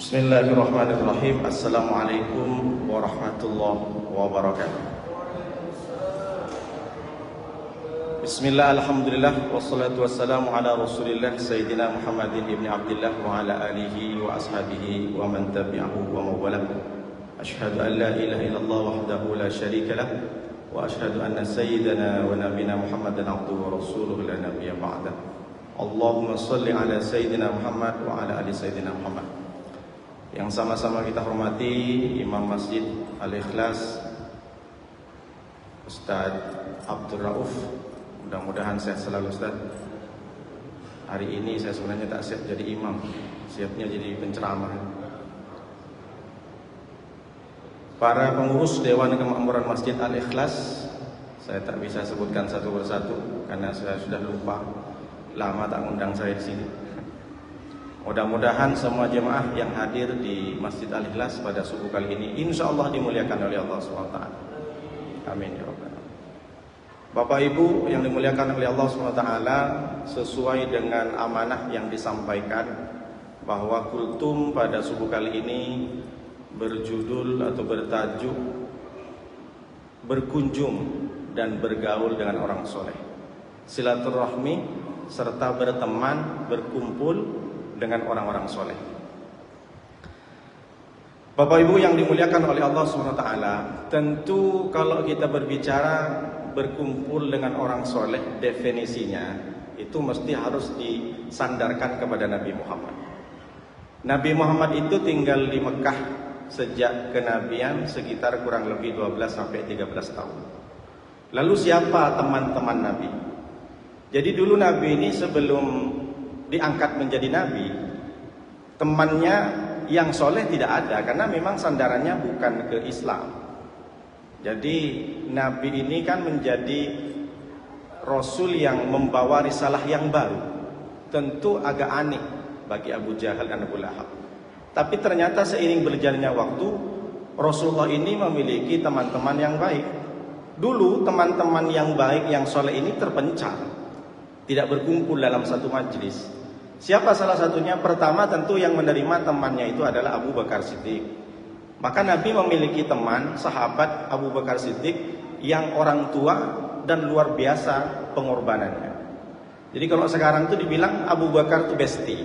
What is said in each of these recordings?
Bismillahirrahmanirrahim. Assalamualaikum warahmatullahi wabarakatuh. Bismillah, alhamdulillah, wassalatu wassalamu ala rasulillah Sayyidina Muhammadin ibn Abdillah wa ala alihi wa ashabihi wa man tabi'ahu wa mawalah. Ashhadu an la ilaha illallah wahdahu la syarika lah, wa ashhadu anna sayyidana wa nabina Muhammadan abduhu wa rasuluhu la nabiyya ba'dah. Allahumma salli ala Sayyidina Muhammad wa ala ali Sayyidina Muhammad. Yang sama-sama kita hormati Imam Masjid Al-Ikhlas Ustaz Abdul Rauf, mudah-mudahan sehat selalu Ustaz. Hari ini saya sebenarnya tak siap jadi imam, siapnya jadi penceramah. Para pengurus Dewan Kemakmuran Masjid Al-Ikhlas, saya tak bisa sebutkan satu persatu karena saya sudah lupa, lama tak undang saya di sini. Mudah-mudahan semua jemaah yang hadir di Masjid Al-Ikhlas pada subuh kali ini insya Allah dimuliakan oleh Allah SWT. Amin ya Rabbal alamin. Bapak Ibu yang dimuliakan oleh Allah SWT, sesuai dengan amanah yang disampaikan bahwa kultum pada subuh kali ini berjudul atau bertajuk berkunjung dan bergaul dengan orang soleh, silaturahmi serta berteman, berkumpul dengan orang-orang soleh. Bapak Ibu yang dimuliakan oleh Allah SWT, tentu kalau kita berbicara berkumpul dengan orang soleh, definisinya itu mesti harus disandarkan kepada Nabi Muhammad. Nabi Muhammad itu tinggal di Mekah sejak kenabian sekitar kurang lebih 12-13 tahun. Lalu siapa teman-teman Nabi? Jadi dulu Nabi ini sebelum diangkat menjadi nabi, temannya yang soleh tidak ada, karena memang sandarannya bukan ke Islam. Jadi nabi ini kan menjadi rasul yang membawa risalah yang baru. Tentu agak aneh bagi Abu Jahal dan Abu Lahab. Tapi ternyata seiring berjalannya waktu, Rasulullah ini memiliki teman-teman yang baik. Dulu teman-teman yang baik, yang soleh ini terpencar, tidak berkumpul dalam satu majlis. Siapa salah satunya? Pertama tentu yang menerima temannya itu adalah Abu Bakar Siddiq. Maka Nabi memiliki teman, sahabat Abu Bakar Siddiq yang orang tua dan luar biasa pengorbanannya. Jadi kalau sekarang itu dibilang Abu Bakar itu besti.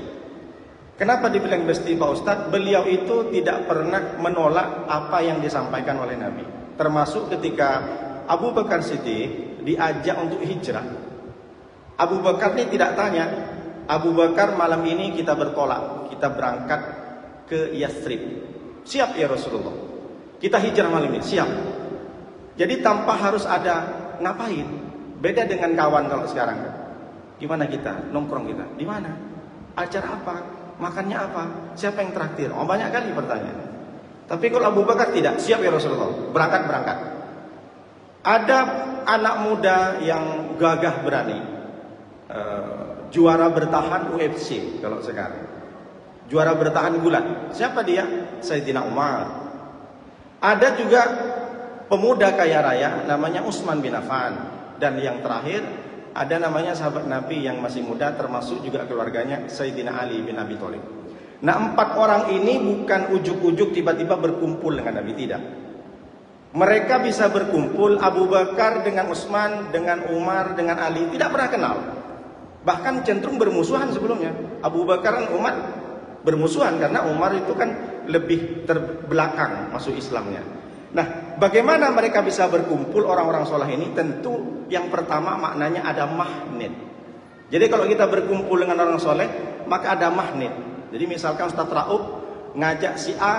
Kenapa dibilang besti Pak Ustadz? Beliau itu tidak pernah menolak apa yang disampaikan oleh Nabi. Termasuk ketika Abu Bakar Siddiq diajak untuk hijrah, Abu Bakar ini tidak tanya, Abu Bakar malam ini kita bertolak, kita berangkat ke Yathrib. Siap ya Rasulullah, kita hijrah malam ini, siap. Jadi tanpa harus ada ngapain. Beda dengan kawan kalau sekarang. Gimana kita? Nongkrong kita, di mana? Acara apa? Makannya apa? Siapa yang traktir? Oh, banyak kali pertanyaan. Tapi kalau Abu Bakar tidak, siap ya Rasulullah, berangkat. Ada anak muda yang gagah berani, juara bertahan UFC kalau sekarang, juara bertahan gulat. Siapa dia? Sayyidina Umar. Ada juga pemuda kaya raya namanya Utsman bin Affan. Dan yang terakhir ada namanya sahabat Nabi yang masih muda, termasuk juga keluarganya, Sayyidina Ali bin Abi Thalib. Nah, 4 orang ini bukan ujuk-ujuk tiba-tiba berkumpul dengan Nabi, tidak. Mereka bisa berkumpul, Abu Bakar dengan Utsman, dengan Umar, dengan Ali, tidak pernah kenal. Bahkan cenderung bermusuhan sebelumnya. Abu Bakar dan Umar bermusuhan karena Umar itu kan lebih terbelakang masuk Islamnya. Nah, bagaimana mereka bisa berkumpul orang-orang soleh ini? Tentu yang pertama maknanya ada magnet. Jadi kalau kita berkumpul dengan orang soleh, maka ada magnet. Jadi misalkan Ustaz Rauf ngajak si A,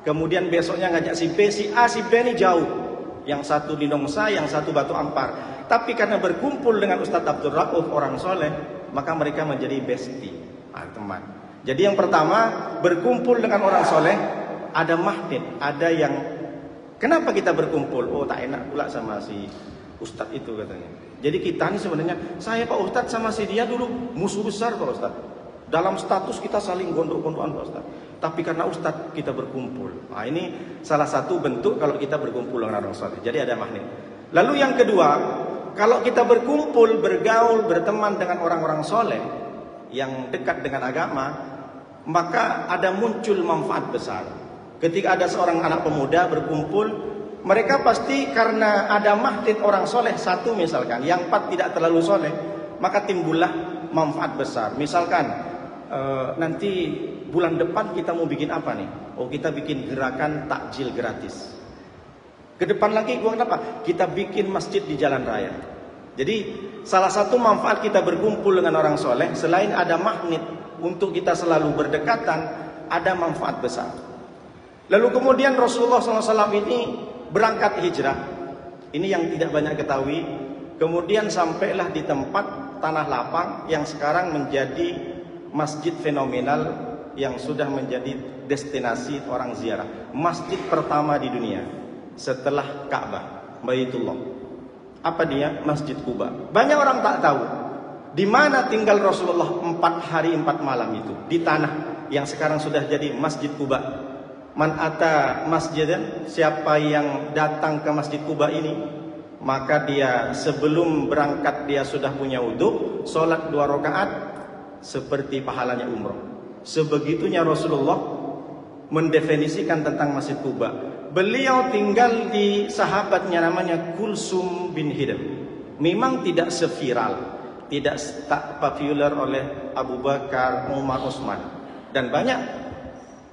kemudian besoknya ngajak si B, si A, si B ini jauh. Yang satu di Nongsa, yang satu Batu Ampar. Tapi karena berkumpul dengan Ustadz Abdul Rauf, orang soleh, maka mereka menjadi bestie, teman. Jadi yang pertama, berkumpul dengan orang soleh, ada magnet, ada yang, kenapa kita berkumpul? Oh, tak enak pula sama si Ustadz itu katanya. Jadi kita ini sebenarnya, saya Pak Ustadz sama si dia dulu musuh besar Pak Ustadz. Dalam status kita saling gondok-gondokan Pak Ustadz. Tapi karena Ustadz kita berkumpul. Nah, ini salah satu bentuk kalau kita berkumpul dengan orang soleh. Jadi ada magnet. Lalu yang kedua, kalau kita berkumpul, bergaul, berteman dengan orang-orang soleh yang dekat dengan agama, maka ada muncul manfaat besar. Ketika ada seorang anak pemuda berkumpul, mereka pasti karena ada magnet orang soleh satu misalkan, yang 4 tidak terlalu soleh, maka timbullah manfaat besar. Misalkan nanti bulan depan kita mau bikin apa nih? Oh, kita bikin gerakan takjil gratis. Ke depan lagi gua kenapa? Kita bikin masjid di jalan raya. Jadi salah satu manfaat kita berkumpul dengan orang soleh, selain ada magnet untuk kita selalu berdekatan, ada manfaat besar. Lalu kemudian Rasulullah SAW ini berangkat hijrah. Ini yang tidak banyak ketahui. Kemudian sampailah di tempat tanah lapang yang sekarang menjadi masjid fenomenal yang sudah menjadi destinasi orang ziarah. Masjid pertama di dunia setelah Ka'bah, Baitullah. Apa dia? Masjid Quba. Banyak orang tak tahu di mana tinggal Rasulullah 4 hari 4 malam itu, di tanah yang sekarang sudah jadi Masjid Quba. Man ata masjidan, siapa yang datang ke Masjid Quba ini, maka dia sebelum berangkat dia sudah punya wudu, sholat 2 rakaat seperti pahalanya umroh. Sebegitunya Rasulullah mendefinisikan tentang Masjid Quba. Beliau tinggal di sahabatnya namanya Kulsum bin Hidam. Memang tidak seviral, tidak tak populer oleh Abu Bakar, Umar, Utsman, dan banyak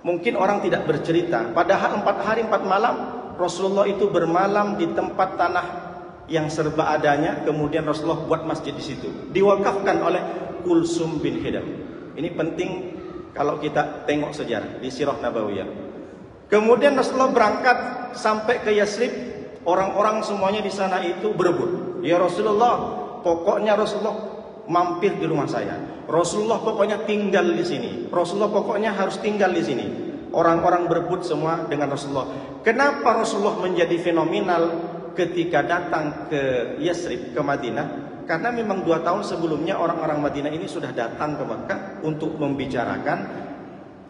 mungkin orang tidak bercerita. Padahal 4 hari 4 malam Rasulullah itu bermalam di tempat tanah yang serba adanya. Kemudian Rasulullah buat masjid di situ, diwakafkan oleh Kulsum bin Hidam. Ini penting kalau kita tengok sejarah di Sirah Nabawiyah. Kemudian Rasulullah berangkat sampai ke Yasrib. Orang-orang semuanya di sana itu berebut. Ya Rasulullah, pokoknya Rasulullah mampir di rumah saya. Rasulullah pokoknya tinggal di sini. Rasulullah pokoknya harus tinggal di sini. Orang-orang berebut semua dengan Rasulullah. Kenapa Rasulullah menjadi fenomenal ketika datang ke Yasrib, ke Madinah? Karena memang 2 tahun sebelumnya orang-orang Madinah ini sudah datang ke Makkah untuk membicarakan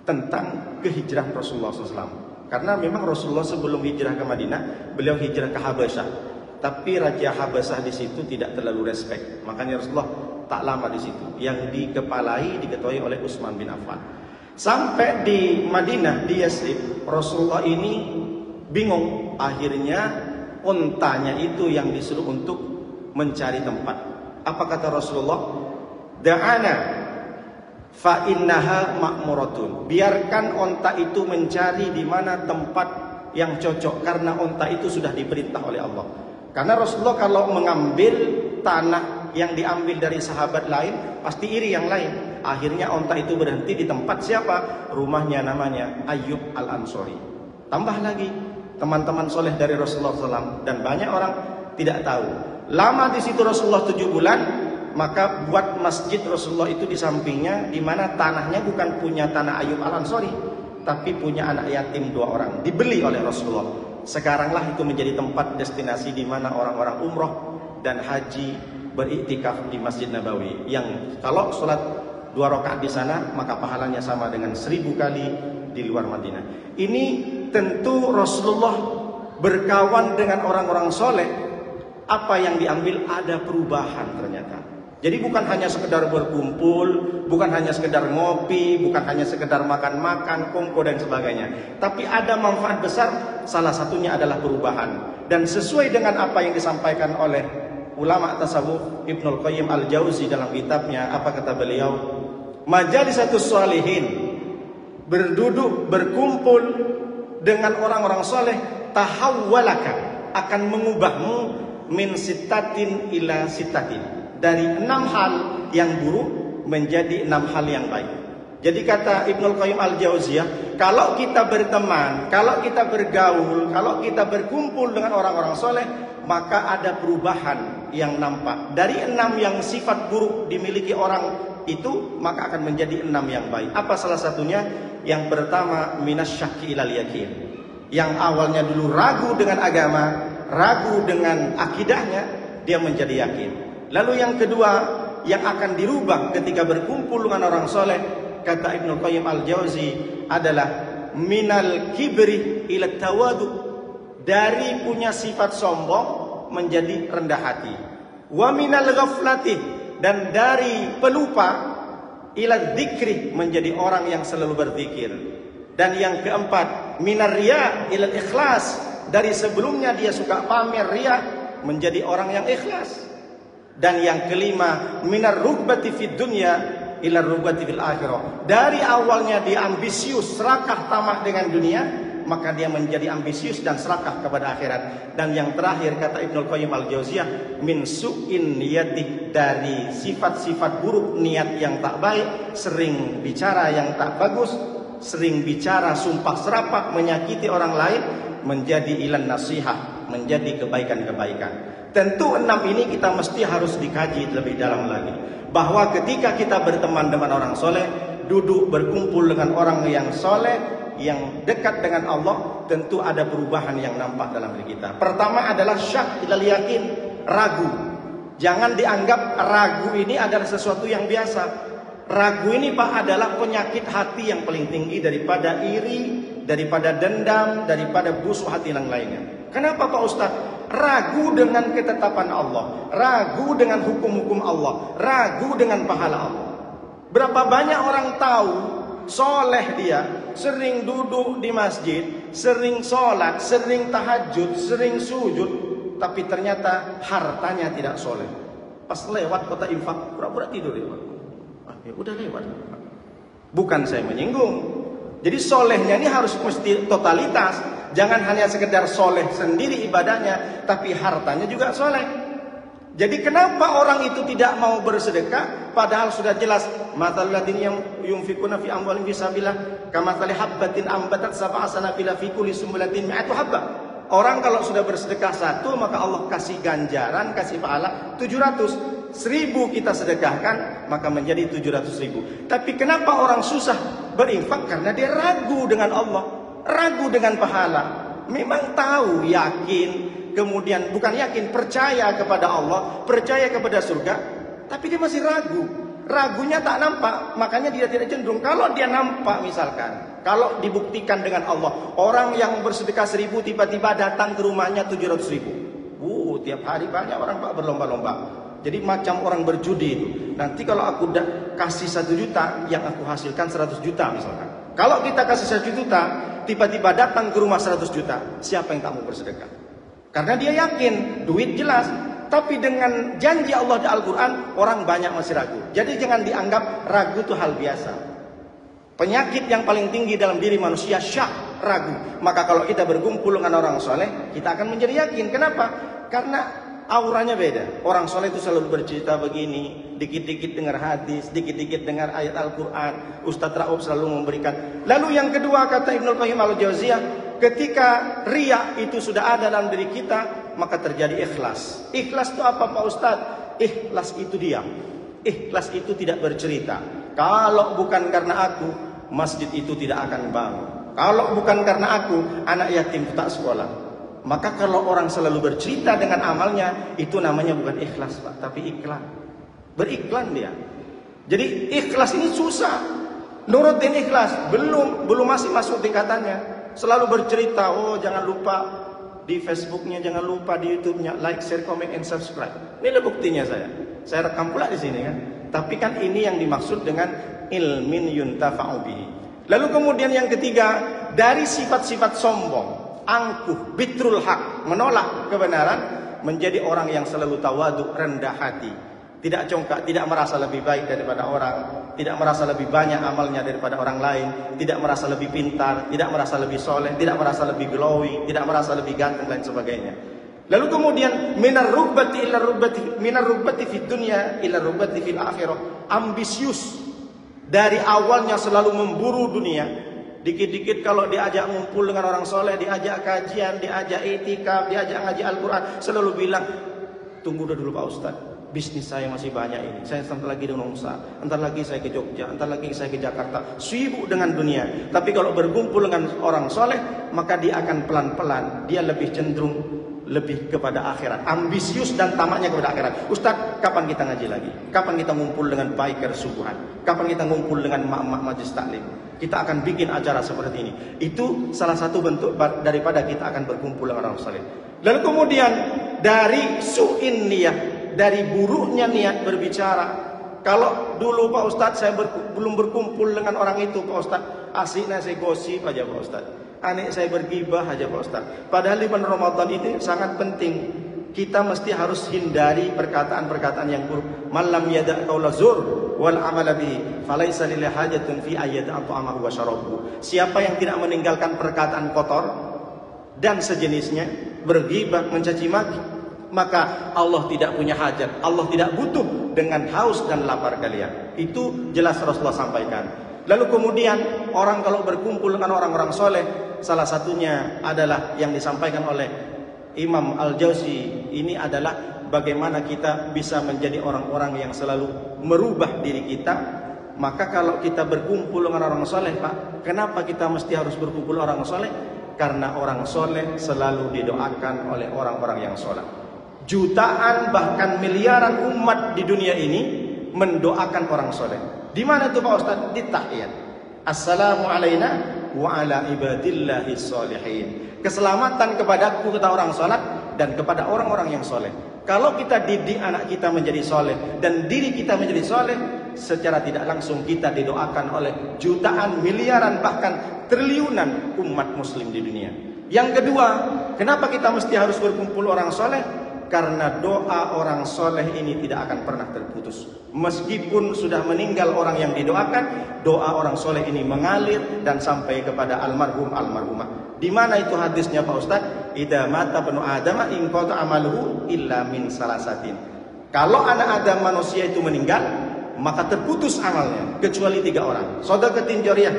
tentang kehijrahan Rasulullah SAW. Karena memang Rasulullah sebelum hijrah ke Madinah, beliau hijrah ke Habasyah. Tapi Raja Habasyah di situ tidak terlalu respect. Makanya Rasulullah tak lama di situ. Yang diketuai oleh Utsman bin Affan. Sampai di Madinah, di Yasrib, Rasulullah ini bingung. Akhirnya untanya itu yang disuruh untuk mencari tempat. Apa kata Rasulullah? Da'ana fa innaha ma'muratun. Biarkan onta itu mencari di mana tempat yang cocok, karena onta itu sudah diperintah oleh Allah. Karena Rasulullah kalau mengambil tanah yang diambil dari sahabat lain, pasti iri yang lain. Akhirnya onta itu berhenti di tempat siapa? Rumahnya namanya Ayyub Al-Ansori. Tambah lagi teman-teman soleh dari Rasulullah SAW, dan banyak orang tidak tahu. Lama di situ Rasulullah 7 bulan. Maka buat masjid Rasulullah itu di sampingnya, di mana tanahnya bukan punya tanah Ayyub Al-Ansori, tapi punya anak yatim 2 orang, dibeli oleh Rasulullah. Sekaranglah itu menjadi tempat destinasi di mana orang-orang umroh dan haji beriktikaf di Masjid Nabawi. Yang kalau sholat 2 rakaat di sana, maka pahalanya sama dengan 1000 kali di luar Madinah. Ini tentu Rasulullah berkawan dengan orang-orang soleh. Apa yang diambil ada perubahan ternyata. Jadi bukan hanya sekedar berkumpul, bukan hanya sekedar ngopi, bukan hanya sekedar makan-makan, kongko dan sebagainya. Tapi ada manfaat besar, salah satunya adalah perubahan. Dan sesuai dengan apa yang disampaikan oleh ulama tasawuf Ibnul Qayyim Al-Jauzi dalam kitabnya, apa kata beliau? Majalisatus sholihin, berduduk, berkumpul dengan orang-orang soleh, tahawwalaka, akan mengubahmu min sittatin ila sittatin. Dari 6 hal yang buruk menjadi 6 hal yang baik. Jadi kata Ibnul Qayyim Al-Jauziyah, kalau kita berteman, kalau kita bergaul, kalau kita berkumpul dengan orang-orang soleh, maka ada perubahan yang nampak. Dari 6 yang sifat buruk dimiliki orang itu, maka akan menjadi 6 yang baik. Apa salah satunya? Yang pertama, minasyakki ilal yakin. Yang awalnya dulu ragu dengan agama, ragu dengan akidahnya, dia menjadi yakin. Lalu yang kedua, yang akan dirubah ketika berkumpul dengan orang soleh, kata Ibnu Qayyim Al-Jauzi, adalah minal kibri ila tawadu, dari punya sifat sombong menjadi rendah hati. Wa minal ghaflati, dan dari pelupa ila dzikri, menjadi orang yang selalu berzikir. Dan yang keempat, minar riya ila ikhlas, dari sebelumnya dia suka pamer riya menjadi orang yang ikhlas. Dan yang kelima, minar rugbati fid dunya ila rugbati fil akhirah, dari awalnya dia ambisius, serakah tamak dengan dunia, maka dia menjadi ambisius dan serakah kepada akhirat. Dan yang terakhir kata Ibnul Qayyim al-Jauziyah, min su'in niyati, dari sifat-sifat buruk niat yang tak baik, sering bicara yang tak bagus, sering bicara sumpah serapah, menyakiti orang lain, menjadi ilan nasihah, menjadi kebaikan-kebaikan. Tentu 6 ini kita mesti harus dikaji lebih dalam lagi, bahwa ketika kita berteman dengan orang soleh, duduk berkumpul dengan orang yang soleh, yang dekat dengan Allah, tentu ada perubahan yang nampak dalam diri kita. Pertama adalah syak ilal yakin, ragu. Jangan dianggap ragu ini adalah sesuatu yang biasa. Ragu ini Pak adalah penyakit hati yang paling tinggi, daripada iri, daripada dendam, daripada busuk hati yang lainnya. Kenapa Pak Ustaz? Ragu dengan ketetapan Allah, ragu dengan hukum-hukum Allah, ragu dengan pahala Allah. Berapa banyak orang tahu soleh dia, sering duduk di masjid, sering sholat, sering tahajud, sering sujud, tapi ternyata hartanya tidak soleh. Pas lewat kota infak, pura-pura tidur ya Pak. Ya udah lewat. Bukan saya menyinggung. Jadi solehnya ini harus mesti totalitas. Jangan hanya sekedar soleh sendiri ibadahnya, tapi hartanya juga soleh. Jadi kenapa orang itu tidak mau bersedekah? Padahal sudah jelas, matalul ladzina yunfikuna fi amwalihim fisabilillah kamathali habbatin ambatat sab'a sanabila fi kulli sumbulatin mi'atu habbah. Orang kalau sudah bersedekah 1, maka Allah kasih ganjaran, kasih pahala 700. 1000 kita sedekahkan, maka menjadi 700.000. Tapi kenapa orang susah berinfak? Karena dia ragu dengan Allah, ragu dengan pahala. Memang tahu, yakin, kemudian bukan yakin, percaya kepada Allah, percaya kepada surga, tapi dia masih ragu. Ragunya tak nampak, makanya dia tidak cenderung. Kalau dia nampak, misalkan, kalau dibuktikan dengan Allah, orang yang bersedekah 1000 tiba-tiba datang ke rumahnya 700.000. Tiap hari banyak orang Pak berlomba-lomba. Jadi macam orang berjudi itu. Nanti kalau aku kasih 1 juta, yang aku hasilkan 100 juta misalkan. Kalau kita kasih 1 juta, tiba-tiba datang ke rumah 100 juta, siapa yang tak mau bersedekah? Karena dia yakin, duit jelas. Tapi dengan janji Allah di Al-Quran, orang banyak masih ragu. Jadi jangan dianggap ragu itu hal biasa. Penyakit yang paling tinggi dalam diri manusia, syak, ragu. Maka kalau kita berkumpul dengan orang soleh, kita akan menjadi yakin. Kenapa? Karena auranya beda. Orang soleh itu selalu bercerita begini, dikit-dikit dengar hadis, dikit-dikit dengar ayat Al-Quran. Ustadz Rauf selalu memberikan. Lalu yang kedua kata Ibnul Qayyim al-Jauziyah, ketika riya itu sudah ada dalam diri kita, maka terjadi ikhlas. Ikhlas itu apa Pak Ustadz? Ikhlas itu diam. Ikhlas itu tidak bercerita. Kalau bukan karena aku, masjid itu tidak akan bangun. Kalau bukan karena aku, anak yatim itu tak sekolah. Maka kalau orang selalu bercerita dengan amalnya, itu namanya bukan ikhlas Pak, tapi iklan. Beriklan dia. Jadi ikhlas ini susah. Nurutin ikhlas belum masih masuk tingkatannya. Selalu bercerita, jangan lupa di Facebooknya, jangan lupa di YouTube-nya, like, share, comment, and subscribe. Ini buktinya saya rekam pula di sini kan. Tapi kan ini yang dimaksud dengan ilmin yuntafa'u bihi. Lalu kemudian yang ketiga, dari sifat-sifat sombong, angkuh, bitrul haq, menolak kebenaran, menjadi orang yang selalu tawaduk, rendah hati, tidak congkak, tidak merasa lebih baik daripada orang, tidak merasa lebih banyak amalnya daripada orang lain, tidak merasa lebih pintar, tidak merasa lebih soleh, tidak merasa lebih glowing, tidak merasa lebih ganteng dan sebagainya. Lalu kemudian minar rubbati fid dunya ila rubbati fil akhirah, ambisius, dari awalnya selalu memburu dunia. Dikit-dikit kalau diajak ngumpul dengan orang soleh, diajak kajian, diajak itikaf, diajak ngaji Al-Quran, selalu bilang, tunggu dulu Pak Ustaz, bisnis saya masih banyak ini, saya entar lagi di Nongsa, entar lagi saya ke Jogja, entar lagi saya ke Jakarta, sibuk dengan dunia. Tapi kalau berkumpul dengan orang soleh, maka dia akan pelan-pelan, dia lebih cenderung lebih kepada akhirat, ambisius dan tamaknya kepada akhirat. Ustaz, kapan kita ngaji lagi? Kapan kita ngumpul dengan biker subuhan? Kapan kita ngumpul dengan mak-mak majlis taklim? Kita akan bikin acara seperti ini. Itu salah satu bentuk daripada kita akan berkumpul dengan orang saleh. Lalu kemudian dari su'in niyah, dari buruknya niat berbicara, Kalau dulu Pak Ustadz saya belum berkumpul dengan orang itu Pak Ustadz, asiknya saya gosip aja Pak Ustadz, anik saya bergibah aja Pak Ustadz. Padahal di bulan Ramadan itu sangat penting. Kita mesti harus hindari perkataan-perkataan yang buruk. Malam yada' qaula zur wal amala bihi falaisa lillahi hajatun fi ayyada ta'amahu wa syarabuhu. Siapa yang tidak meninggalkan perkataan kotor dan sejenisnya, berghibah, mencaci maki, maka Allah tidak punya hajat, Allah tidak butuh dengan haus dan lapar kalian. Itu jelas Rasulullah sampaikan. Lalu kemudian orang kalau berkumpul dengan orang-orang soleh, salah satunya adalah yang disampaikan oleh Imam Al-Jauzi, ini adalah bagaimana kita bisa menjadi orang-orang yang selalu merubah diri kita. Maka kalau kita berkumpul dengan orang soleh Pak, kenapa kita mesti harus berkumpul orang soleh? Karena orang soleh selalu didoakan oleh orang-orang yang soleh. Jutaan bahkan miliaran umat di dunia ini mendoakan orang soleh. Di mana itu Pak Ustaz? Di tahiyat. Assalamu alayna wa ala ibadillahi sholihin. Keselamatan kepadaku, kata orang salat, dan kepada orang-orang yang soleh. Kalau kita didik anak kita menjadi soleh dan diri kita menjadi soleh, secara tidak langsung kita didoakan oleh jutaan, miliaran, bahkan triliunan umat muslim di dunia. Yang kedua, kenapa kita mesti harus berkumpul orang soleh? Karena doa orang soleh ini tidak akan pernah terputus. Meskipun sudah meninggal orang yang didoakan, doa orang soleh ini mengalir dan sampai kepada almarhum almarhumah. Di mana itu hadisnya Pak Ustaz? Idza mata banu Adam in qata amaluhu illa min salasatin. Kalau anak Adam manusia itu meninggal, maka terputus amalnya kecuali 3 orang. Shadaqatin jariyah,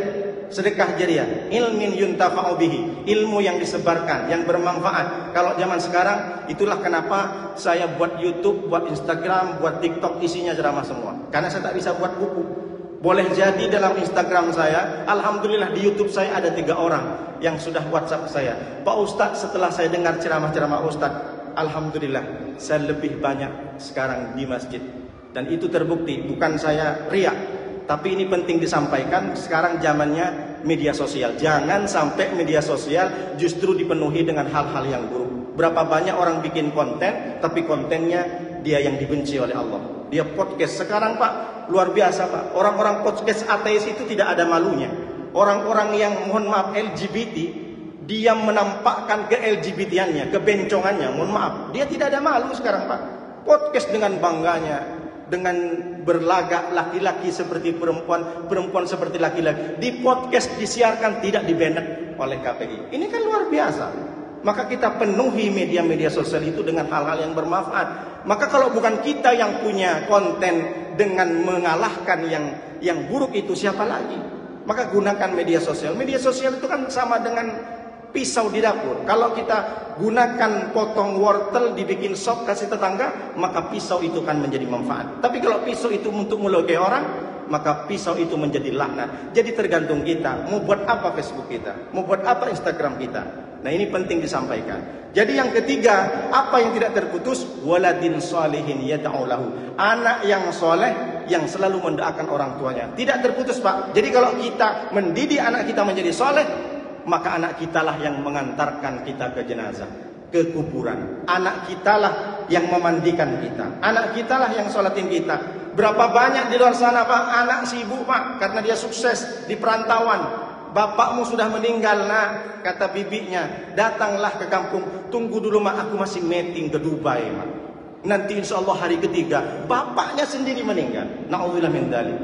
sedekah jariah, ilmin yuntafa'u bihi, ilmu yang disebarkan, yang bermanfaat. Kalau zaman sekarang, itulah kenapa saya buat YouTube, buat Instagram, buat TikTok, isinya ceramah semua. Karena saya tak bisa buat buku. Boleh jadi dalam Instagram saya, alhamdulillah di YouTube saya ada 3 orang yang sudah WhatsApp saya. Pak Ustadz, setelah saya dengar ceramah-ceramah Ustadz, alhamdulillah saya lebih banyak sekarang di masjid. Dan itu terbukti, bukan saya riak. Tapi ini penting disampaikan, sekarang zamannya media sosial. Jangan sampai media sosial justru dipenuhi dengan hal-hal yang buruk. Berapa banyak orang bikin konten, tapi kontennya dia yang dibenci oleh Allah. Dia podcast. Sekarang Pak, luar biasa Pak. Orang-orang podcast ateis itu tidak ada malunya. Orang-orang yang mohon maaf LGBT, dia menampakkan ke LGBT-annya, kebencongannya, mohon maaf. Dia tidak ada malu sekarang Pak. Podcast dengan bangganya, dengan berlagak laki-laki seperti perempuan, perempuan seperti laki-laki. Di podcast disiarkan, tidak di-banned oleh KPI. Ini kan luar biasa. Maka kita penuhi media-media sosial itu dengan hal-hal yang bermanfaat. Maka kalau bukan kita yang punya konten dengan mengalahkan yang buruk itu, siapa lagi? Maka gunakan media sosial. Media sosial itu kan sama dengan pisau di dapur. Kalau kita gunakan potong wortel dibikin sop kasih tetangga, maka pisau itu kan menjadi manfaat. Tapi kalau pisau itu untuk melukai orang, maka pisau itu menjadi laknat. Jadi tergantung kita mau buat apa Facebook kita, mau buat apa Instagram kita. Nah ini penting disampaikan. Jadi yang ketiga, apa yang tidak terputus? Waladin sholihin yad'u lahu. Anak yang soleh yang selalu mendoakan orang tuanya. Tidak terputus Pak. Jadi kalau kita mendidik anak kita menjadi soleh, maka anak kita lah yang mengantarkan kita ke jenazah, ke kuburan. Anak kita lah yang memandikan kita. Anak kita lah yang sholatin kita. Berapa banyak di luar sana Pak, anak sibuk Pak, karena dia sukses di perantauan. Bapakmu sudah meninggal nak, kata bibinya, datanglah ke kampung. Tunggu dulu mak, aku masih meeting ke Dubai mak. Nanti insya Allah hari ketiga, bapaknya sendiri meninggal. Na'udzubillah min dzalik.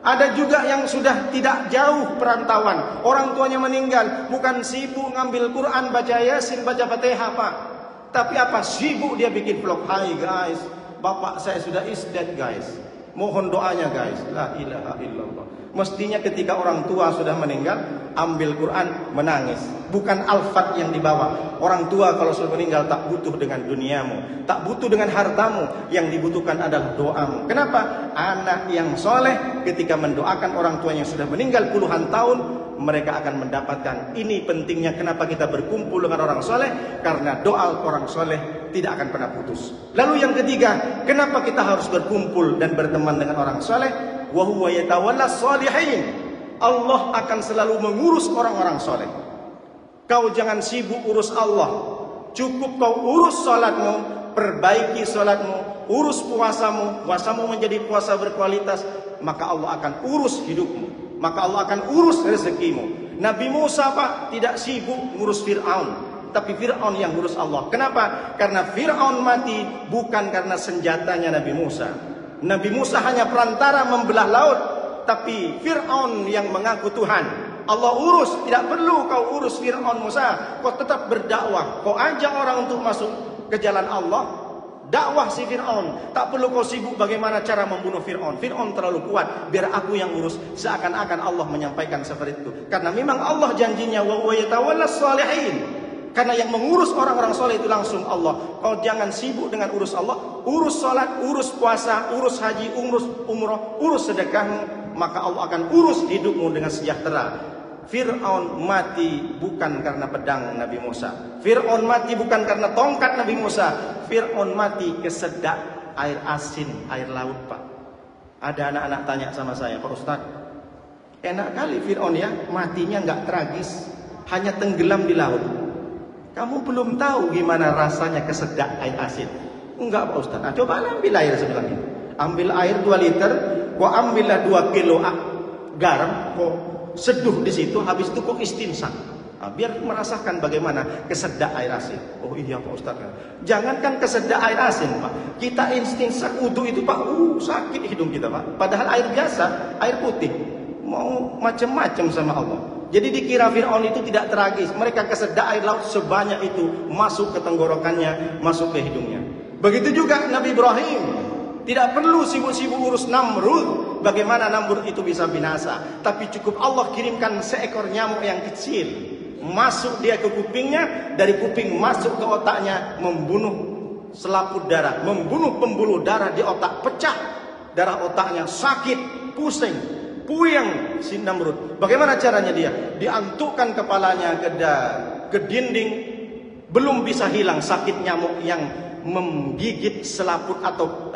Ada juga yang sudah tidak jauh perantauan, orang tuanya meninggal, bukan sibuk ngambil Quran, baca Yasin, baca Fatihah Pak. Tapi apa? Sibuk dia bikin vlog. Hai guys, bapak saya sudah is dead guys. Mohon doanya guys. La ilaha illallah. Mestinya ketika orang tua sudah meninggal, ambil Quran, menangis. Bukan al-fat yang dibawa. Orang tua kalau sudah meninggal tak butuh dengan duniamu, tak butuh dengan hartamu. Yang dibutuhkan adalah doamu. Kenapa? Anak yang soleh ketika mendoakan orang tua yang sudah meninggal puluhan tahun, mereka akan mendapatkan. Ini pentingnya kenapa kita berkumpul dengan orang soleh. Karena doa orang soleh tidak akan pernah putus. Lalu yang ketiga, kenapa kita harus berkumpul dan berteman dengan orang soleh? Wa huwa yatawalla sholihin. Allah akan selalu mengurus orang-orang soleh. Kau jangan sibuk urus Allah. Cukup kau urus salatmu, perbaiki salatmu, urus puasamu, puasamu menjadi puasa berkualitas, maka Allah akan urus hidupmu, maka Allah akan urus rezekimu. Nabi Musa Pak tidak sibuk ngurus Fir'aun, tapi Fir'aun yang ngurus Allah. Kenapa? Karena Fir'aun mati bukan karena senjatanya Nabi Musa. Nabi Musa hanya perantara membelah laut, tapi Fir'aun yang mengaku Tuhan. Allah urus, tidak perlu kau urus Fir'aun Musa. Kau tetap berdakwah, kau ajak orang untuk masuk ke jalan Allah. Dakwah si Fir'aun. Tak perlu kau sibuk bagaimana cara membunuh Fir'aun. Fir'aun terlalu kuat, biar aku yang urus. Seakan-akan Allah menyampaikan seperti itu. Karena memang Allah janjinya wa yatawallas shalihin. Karena yang mengurus orang-orang soleh itu langsung Allah. Kau jangan sibuk dengan urus Allah. Urus salat, urus puasa, urus haji, urus umrah, urus sedekahmu, maka Allah akan urus hidupmu dengan sejahtera. Fir'aun mati bukan karena pedang Nabi Musa. Fir'aun mati bukan karena tongkat Nabi Musa. Fir'aun mati kesedak air asin, air laut Pak. Ada anak-anak tanya sama saya, Pak Ustadz, enak kali Fir'aun ya, matinya nggak tragis, hanya tenggelam di laut. Kamu belum tahu gimana rasanya kesedak air asin. Enggak Pak Ustadz, nah, coba ambil air sebelah ini. Ambil air 2 liter, kau ambillah 2 kilo garam, kau seduh di situ, habis itu kau istinsak. Nah, biar merasakan bagaimana kesedak air asin. Oh iya Pak Ustaz. Jangankan kesedak air asin Pak, kita istinsak wudu itu Pak, sakit hidung kita Pak. Padahal air biasa, air putih. Mau macam-macam sama Allah. Jadi dikira Fir'aun itu tidak tragis. Mereka kesedak air laut sebanyak itu masuk ke tenggorokannya, masuk ke hidungnya. Begitu juga Nabi Ibrahim. Tidak perlu sibuk-sibuk urus Namrud. Bagaimana Namrud itu bisa binasa. Tapi cukup Allah kirimkan seekor nyamuk yang kecil. Masuk dia ke kupingnya. Dari kuping masuk ke otaknya. Membunuh selaput darah. Membunuh pembuluh darah di otak. Pecah darah otaknya. Sakit, pusing, puyeng si Namrud. Bagaimana caranya dia? Diantukkan kepalanya ke dinding. Belum bisa hilang sakit nyamuk yang menggigit selaput atau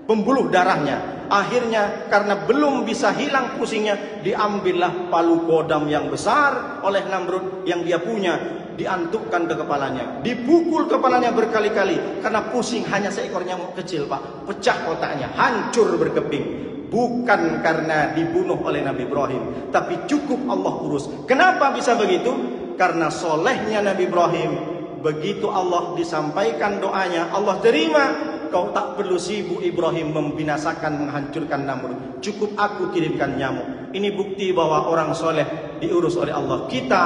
pembuluh darahnya. Akhirnya karena belum bisa hilang pusingnya, diambillah palu kodam yang besar oleh Namrud yang dia punya, diantukkan ke kepalanya, dipukul kepalanya berkali-kali karena pusing. Hanya seekor nyamuk kecil Pak, pecah otaknya, hancur berkeping. Bukan karena dibunuh oleh Nabi Ibrahim, tapi cukup Allah urus. Kenapa bisa begitu? Karena solehnya Nabi Ibrahim. Begitu Allah disampaikan doanya, Allah terima. Kau tak perlu sibuk Ibrahim membinasakan, menghancurkan Namrud. Cukup aku kirimkan nyamuk. Ini bukti bahwa orang soleh diurus oleh Allah. Kita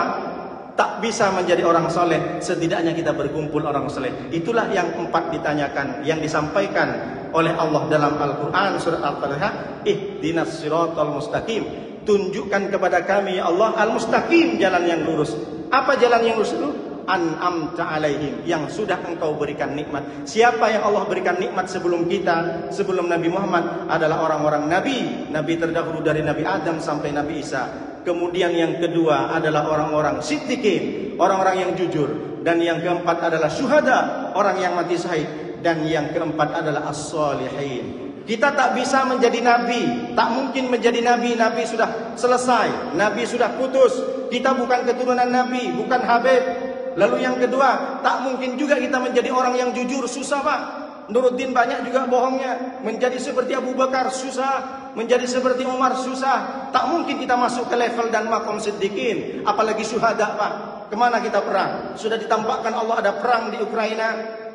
tak bisa menjadi orang soleh, setidaknya kita berkumpul orang soleh. Itulah yang 4 ditanyakan, yang disampaikan oleh Allah dalam Al-Quran surat Al-Fatihah. Ihdinas siratal mustaqim. Tunjukkan kepada kami ya Allah al-mustaqim, jalan yang lurus. Apa jalan yang lurus itu? An'amta alaihim, yang sudah engkau berikan nikmat. Siapa yang Allah berikan nikmat sebelum kita, sebelum Nabi Muhammad, adalah orang-orang nabi. Nabi terdahulu dari Nabi Adam sampai Nabi Isa. Kemudian yang kedua adalah orang-orang siddiqin, orang-orang yang jujur. Dan yang keempat adalah syuhada, orang yang mati syahid. Dan yang keempat adalah as-salihin. Kita tak bisa menjadi nabi, tak mungkin menjadi nabi. Nabi sudah selesai, nabi sudah putus. Kita bukan keturunan nabi, bukan Habib. Lalu yang kedua, tak mungkin juga kita menjadi orang yang jujur, susah Pak. Nuruddin banyak juga bohongnya. Menjadi seperti Abu Bakar susah, menjadi seperti Umar susah. Tak mungkin kita masuk ke level dan makom siddiqin, apalagi syuhada Pak. Kemana kita perang? Sudah ditampakkan Allah ada perang di Ukraina,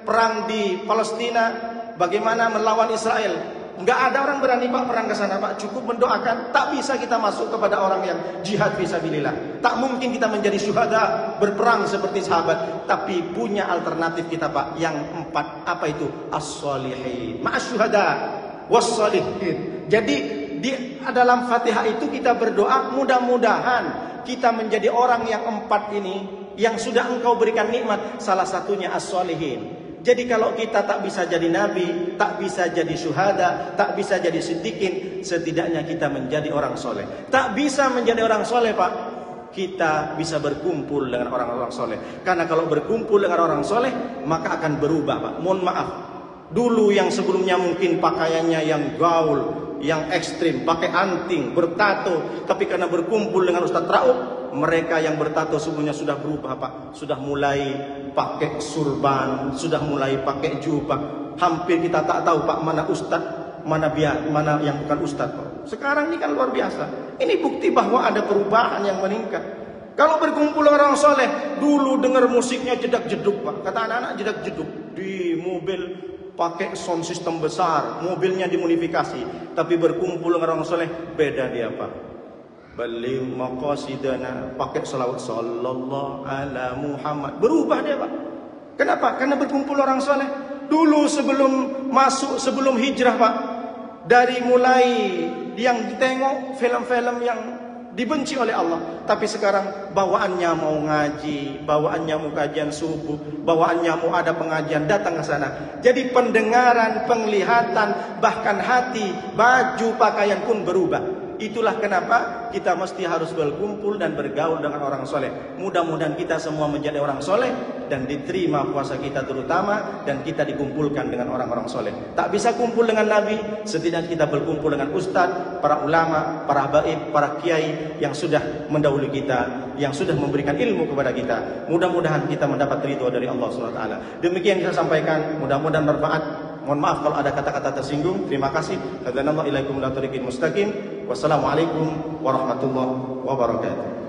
perang di Palestina, bagaimana melawan Israel. Enggak ada orang berani Pak perang ke sana Pak. Cukup mendoakan. Tak bisa kita masuk kepada orang yang jihad fisabilillah. Tak mungkin kita menjadi syuhada berperang seperti sahabat. Tapi punya alternatif kita Pak. Yang 4, apa itu? As-salihin ma'as syuhada was-salihin. Jadi di dalam Fatihah itu kita berdoa, mudah-mudahan kita menjadi orang yang 4 ini, yang sudah engkau berikan nikmat. Salah satunya as-salihin. Jadi kalau kita tak bisa jadi nabi, tak bisa jadi syuhada, tak bisa jadi siddiqin, setidaknya kita menjadi orang soleh. Tak bisa menjadi orang soleh Pak, kita bisa berkumpul dengan orang-orang soleh. Karena kalau berkumpul dengan orang soleh, maka akan berubah Pak. Mohon maaf, dulu yang sebelumnya mungkin pakaiannya yang gaul, yang ekstrim, pakai anting, bertato, tapi karena berkumpul dengan Ustadz Raub, mereka yang bertato sebelumnya sudah berubah Pak. Sudah mulai pakai surban, sudah mulai pakai jubah. hampir kita tak tahu Pak mana ustaz, mana yang bukan ustaz. Sekarang ini kan luar biasa. Ini bukti bahwa ada perubahan yang meningkat. Kalau berkumpul orang soleh, dulu dengar musiknya jedak-jeduk Pak. Kata anak-anak jedak-jeduk di mobil pakai sound system besar, mobilnya dimodifikasi. Tapi berkumpul orang soleh beda dia Pak. Beliau maqasidana pakai salawat sallallahu ala Muhammad. Berubah dia Pak. Kenapa? Karena berkumpul orang soleh. Dulu sebelum hijrah Pak, dari mulai yang ditengok film-film yang dibenci oleh Allah, tapi sekarang bawaannya mau ngaji, bawaannya mau kajian subuh, bawaannya mau ada pengajian, datang ke sana. Jadi pendengaran, penglihatan, bahkan hati, baju, pakaian pun berubah. Itulah kenapa kita mesti harus berkumpul dan bergaul dengan orang soleh. Mudah-mudahan kita semua menjadi orang soleh dan diterima puasa kita terutama, dan kita dikumpulkan dengan orang-orang soleh. Tak bisa kumpul dengan Nabi, setidaknya kita berkumpul dengan ustadz, para ulama, para habaib, para kiai yang sudah mendahului kita, yang sudah memberikan ilmu kepada kita. Mudah-mudahan kita mendapat ridho dari Allah SWT. Demikian yang saya sampaikan, mudah-mudahan bermanfaat. Mohon maaf kalau ada kata-kata tersinggung. Terima kasih. Wassalamualaikum warahmatullahi wabarakatuh.